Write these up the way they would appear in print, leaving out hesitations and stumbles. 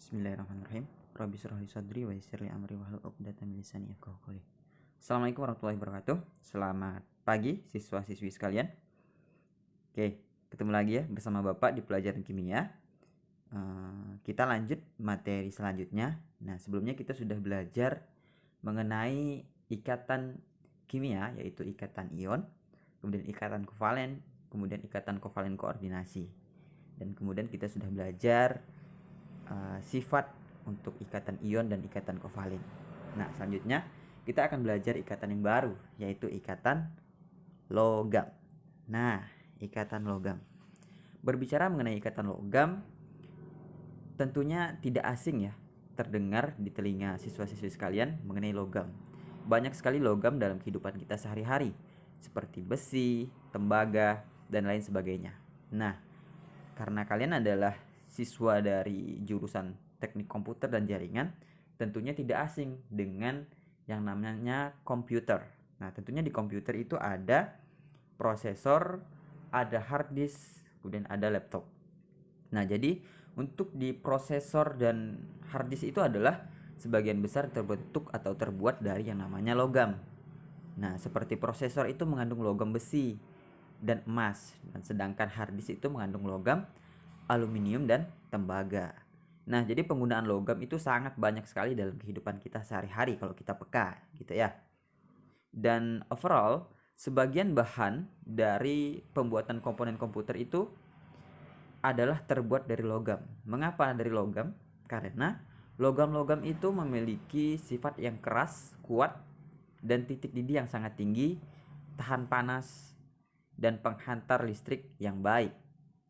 Bismillahirrahmanirrahim. Rabbi shrah li sadri wa yassir li amri wahlul 'uqdatam min lisani yafqahu qawli. Assalamualaikum warahmatullahi wabarakatuh. Selamat pagi siswa-siswi sekalian. Oke, ketemu lagi ya bersama Bapak di pelajaran kimia. Kita lanjut materi selanjutnya. Nah, sebelumnya kita sudah belajar mengenai ikatan kimia, yaitu ikatan ion, kemudian ikatan kovalen, kemudian ikatan kovalen koordinasi. Dan kemudian kita sudah belajar sifat untuk ikatan ion dan ikatan kovalen. Nah, selanjutnya kita akan belajar ikatan yang baru, yaitu ikatan logam. Nah, ikatan logam. Berbicara mengenai ikatan logam, tentunya tidak asing ya terdengar di telinga siswa-siswi sekalian mengenai logam. Banyak sekali logam dalam kehidupan kita sehari-hari, seperti besi, tembaga, dan lain sebagainya. Nah, karena kalian adalah siswa dari jurusan teknik komputer dan jaringan, tentunya tidak asing dengan yang namanya komputer. Nah, tentunya di komputer itu ada prosesor, ada hard disk, kemudian ada laptop. Nah, jadi untuk di prosesor dan hard disk itu adalah sebagian besar terbentuk atau terbuat dari yang namanya logam. Nah, seperti prosesor itu mengandung logam besi dan emas, dan sedangkan hard disk itu mengandung logam aluminium dan tembaga. Nah, jadi penggunaan logam itu sangat banyak sekali dalam kehidupan kita sehari-hari kalau kita peka gitu ya. Dan overall, sebagian bahan dari pembuatan komponen komputer itu adalah terbuat dari logam. Mengapa dari logam? Karena logam-logam itu memiliki sifat yang keras, kuat, dan titik didih yang sangat tinggi, tahan panas, dan penghantar listrik yang baik.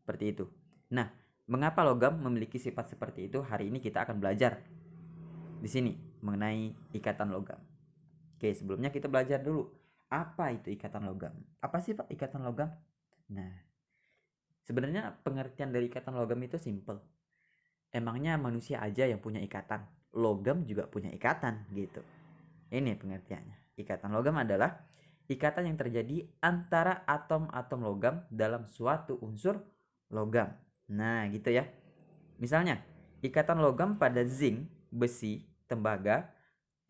Seperti itu. Nah, mengapa logam memiliki sifat seperti itu? Hari ini kita akan belajar di sini mengenai ikatan logam. Oke, sebelumnya kita belajar dulu apa itu ikatan logam. Apa sih Pak ikatan logam? Nah, sebenarnya pengertian dari ikatan logam itu simple. Emangnya manusia aja yang punya ikatan? Logam juga punya ikatan gitu. Ini pengertiannya. Ikatan logam adalah ikatan yang terjadi antara atom-atom logam dalam suatu unsur logam. Nah, gitu ya. Misalnya, ikatan logam pada zinc, besi, tembaga,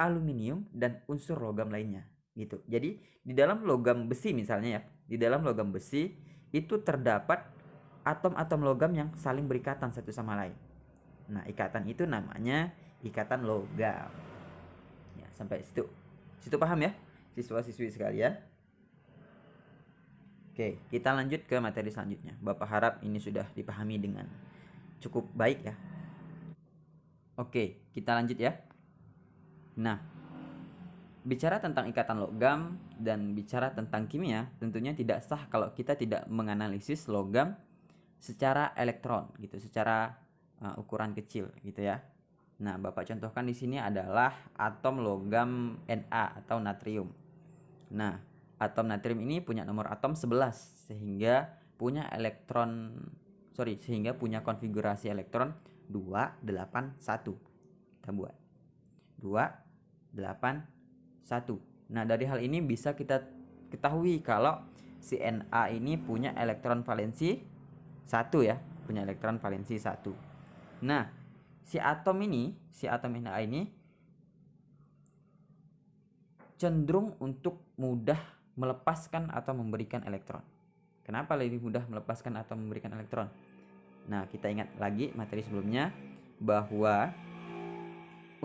aluminium, dan unsur logam lainnya. Gitu. Jadi, di dalam logam besi misalnya ya, di dalam logam besi itu terdapat atom-atom logam yang saling berikatan satu sama lain. Nah, ikatan itu namanya ikatan logam. Ya, sampai situ. Situ paham ya, siswa-siswi sekalian? Oke, kita lanjut ke materi selanjutnya. Bapak harap ini sudah dipahami dengan cukup baik ya. Oke, kita lanjut ya. Nah, bicara tentang ikatan logam dan bicara tentang kimia, tentunya tidak sah kalau kita tidak menganalisis logam secara elektron gitu, secara ukuran kecil gitu ya. Nah, Bapak contohkan di sini adalah atom logam Na atau natrium. Nah, atom natrium ini punya nomor atom 11 sehingga punya konfigurasi elektron 281. Kita buat 281. Nah, dari hal ini bisa kita ketahui kalau si Na ini punya elektron valensi 1 ya, punya elektron valensi 1. Nah, si atom Na ini cenderung untuk mudah melepaskan atau memberikan elektron. Kenapa lebih mudah melepaskan atau memberikan elektron? Nah, kita ingat lagi materi sebelumnya bahwa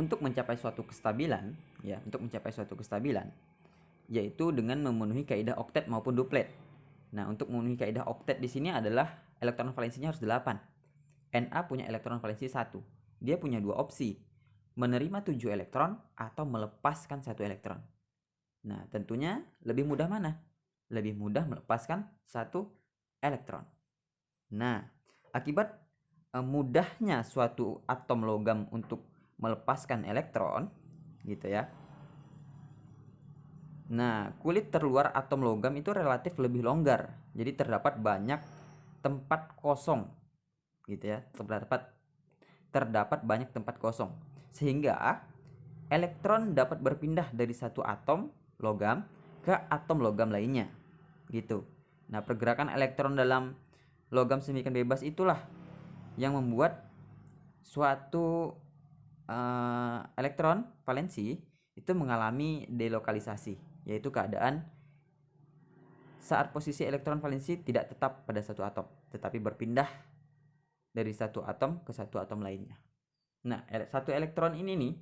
untuk mencapai suatu kestabilan yaitu dengan memenuhi kaidah oktet maupun duplet. Nah, untuk memenuhi kaidah oktet di sini adalah elektron valensinya harus 8. Na punya elektron valensi 1. Dia punya dua opsi, menerima 7 elektron atau melepaskan 1 elektron. Nah, tentunya lebih mudah mana? Lebih mudah melepaskan 1 elektron. Nah, akibat mudahnya suatu atom logam untuk melepaskan elektron gitu ya. Nah, kulit terluar atom logam itu relatif lebih longgar. Jadi terdapat banyak tempat kosong gitu ya. Terdapat banyak tempat kosong sehingga elektron dapat berpindah dari satu atom logam ke atom logam lainnya gitu. Nah, pergerakan elektron dalam logam semikian bebas itulah yang membuat suatu elektron valensi itu mengalami delokalisasi, yaitu keadaan saat posisi elektron valensi tidak tetap pada satu atom, tetapi berpindah dari satu atom ke satu atom lainnya. Nah, satu elektron ini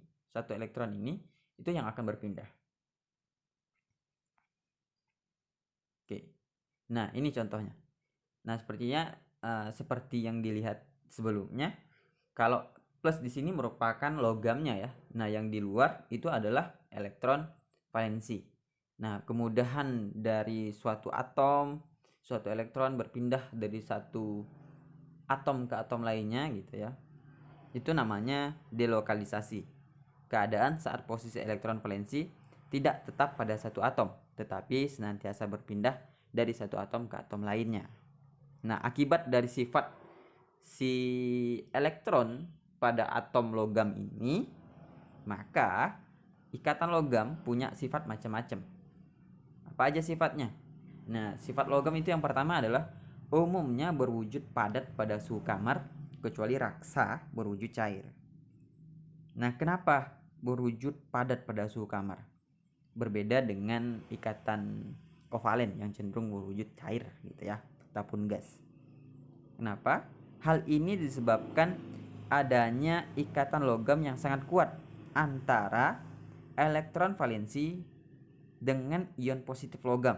itu yang akan berpindah. Oke. Nah, ini contohnya. Nah, sepertinya seperti yang dilihat sebelumnya, kalau plus di sini merupakan logamnya ya. Nah, yang di luar itu adalah elektron valensi. Nah, kemudahan dari suatu atom, suatu elektron berpindah dari satu atom ke atom lainnya gitu ya. Itu namanya delokalisasi. Keadaan saat posisi elektron valensi tidak tetap pada satu atom, tetapi senantiasa berpindah dari satu atom ke atom lainnya. Nah, akibat dari sifat si elektron pada atom logam ini, maka ikatan logam punya sifat macam-macam. Apa aja sifatnya? Nah, sifat logam itu yang pertama adalah umumnya berwujud padat pada suhu kamar, kecuali raksa berwujud cair. Nah, kenapa berwujud padat pada suhu kamar? Berbeda dengan ikatan kovalen yang cenderung berwujud cair gitu ya, ataupun gas. Kenapa? Hal ini disebabkan adanya ikatan logam yang sangat kuat antara elektron valensi dengan ion positif logam.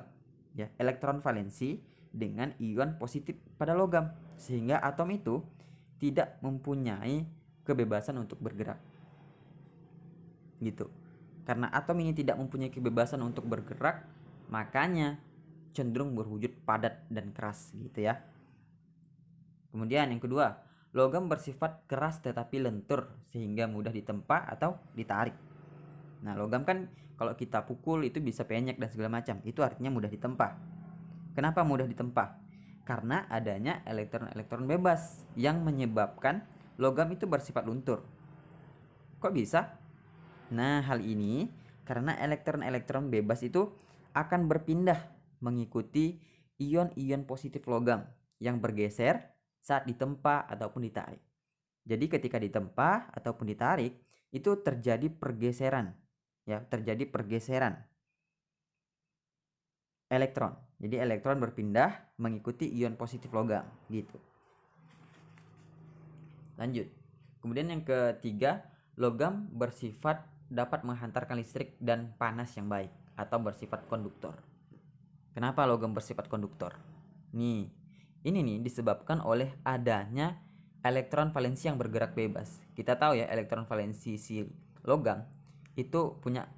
Ya, elektron valensi dengan ion positif pada logam, sehingga atom itu tidak mempunyai kebebasan untuk bergerak. Gitu. Karena atom ini tidak mempunyai kebebasan untuk bergerak, makanya cenderung berwujud padat dan keras gitu ya. Kemudian yang kedua, logam bersifat keras tetapi lentur sehingga mudah ditempa atau ditarik. Nah, logam kan kalau kita pukul itu bisa penyek dan segala macam. Itu artinya mudah ditempa. Kenapa mudah ditempa? Karena adanya elektron-elektron bebas yang menyebabkan logam itu bersifat luntur. Kok bisa? Nah, hal ini karena elektron-elektron bebas itu akan berpindah mengikuti ion-ion positif logam yang bergeser saat ditempa ataupun ditarik. Jadi ketika ditempa ataupun ditarik itu terjadi pergeseran, ya, terjadi pergeseran elektron. Jadi elektron berpindah mengikuti ion positif logam gitu. Lanjut. Kemudian yang ketiga, logam bersifat dapat menghantarkan listrik dan panas yang baik atau bersifat konduktor. Kenapa logam bersifat konduktor? Ini nih disebabkan oleh adanya elektron valensi yang bergerak bebas. Kita tahu ya, elektron valensi si logam itu punya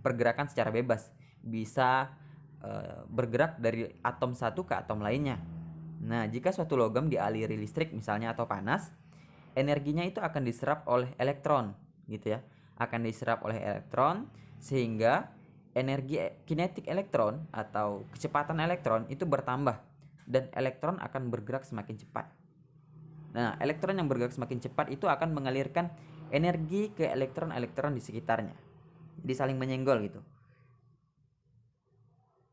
pergerakan secara bebas, bisa bergerak dari atom satu ke atom lainnya. Nah, jika suatu logam dialiri listrik misalnya atau panas, energinya itu akan diserap oleh elektron gitu ya, akan diserap oleh elektron, sehingga energi kinetik elektron atau kecepatan elektron itu bertambah dan elektron akan bergerak semakin cepat. Nah, elektron yang bergerak semakin cepat itu akan mengalirkan energi ke elektron-elektron di sekitarnya, jadi saling menyenggol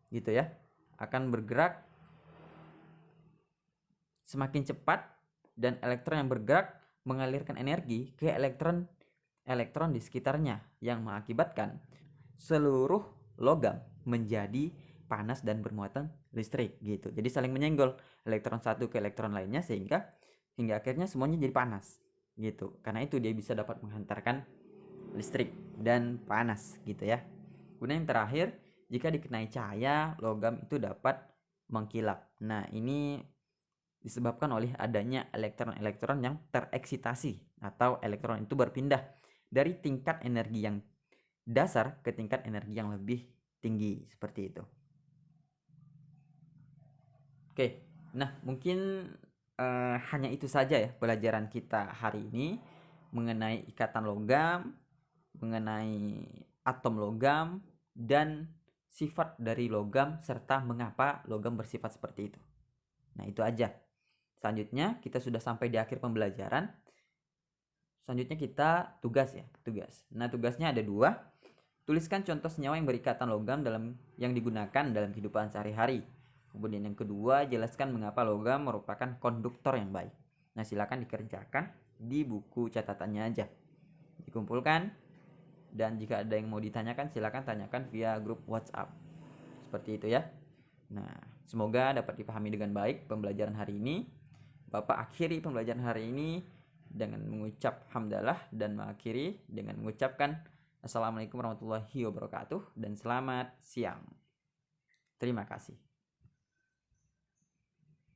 gitu ya, akan bergerak semakin cepat dan elektron yang bergerak mengalirkan energi ke elektron di sekitarnya yang mengakibatkan seluruh logam menjadi panas dan bermuatan listrik gitu. Jadi saling menyenggol elektron satu ke elektron lainnya sehingga hingga akhirnya semuanya jadi panas gitu. Karena itu dia bisa dapat menghantarkan listrik dan panas gitu ya. Kemudian yang terakhir, jika dikenai cahaya, logam itu dapat mengkilap. Nah, ini disebabkan oleh adanya elektron-elektron yang tereksitasi atau elektron itu berpindah dari tingkat energi yang dasar ke tingkat energi yang lebih tinggi seperti itu. Oke, nah mungkin hanya itu saja ya pelajaran kita hari ini mengenai ikatan logam, mengenai atom logam dan sifat dari logam serta mengapa logam bersifat seperti itu. Nah, itu aja. Selanjutnya kita sudah sampai di akhir pembelajaran. Selanjutnya kita tugas ya, tugas. Nah, tugasnya ada 2. Tuliskan contoh senyawa yang berikatan logam yang digunakan dalam kehidupan sehari-hari. Kemudian yang kedua, jelaskan mengapa logam merupakan konduktor yang baik. Nah, silakan dikerjakan. di buku catatannya aja. Dikumpulkan, dan jika ada yang mau ditanyakan silakan tanyakan via grup WhatsApp. Seperti itu ya. Nah, semoga dapat dipahami dengan baik pembelajaran hari ini. Bapak akhiri pembelajaran hari ini dengan mengucap hamdalah dan mengakhiri dengan mengucapkan Assalamualaikum warahmatullahi wabarakatuh dan selamat siang. Terima kasih.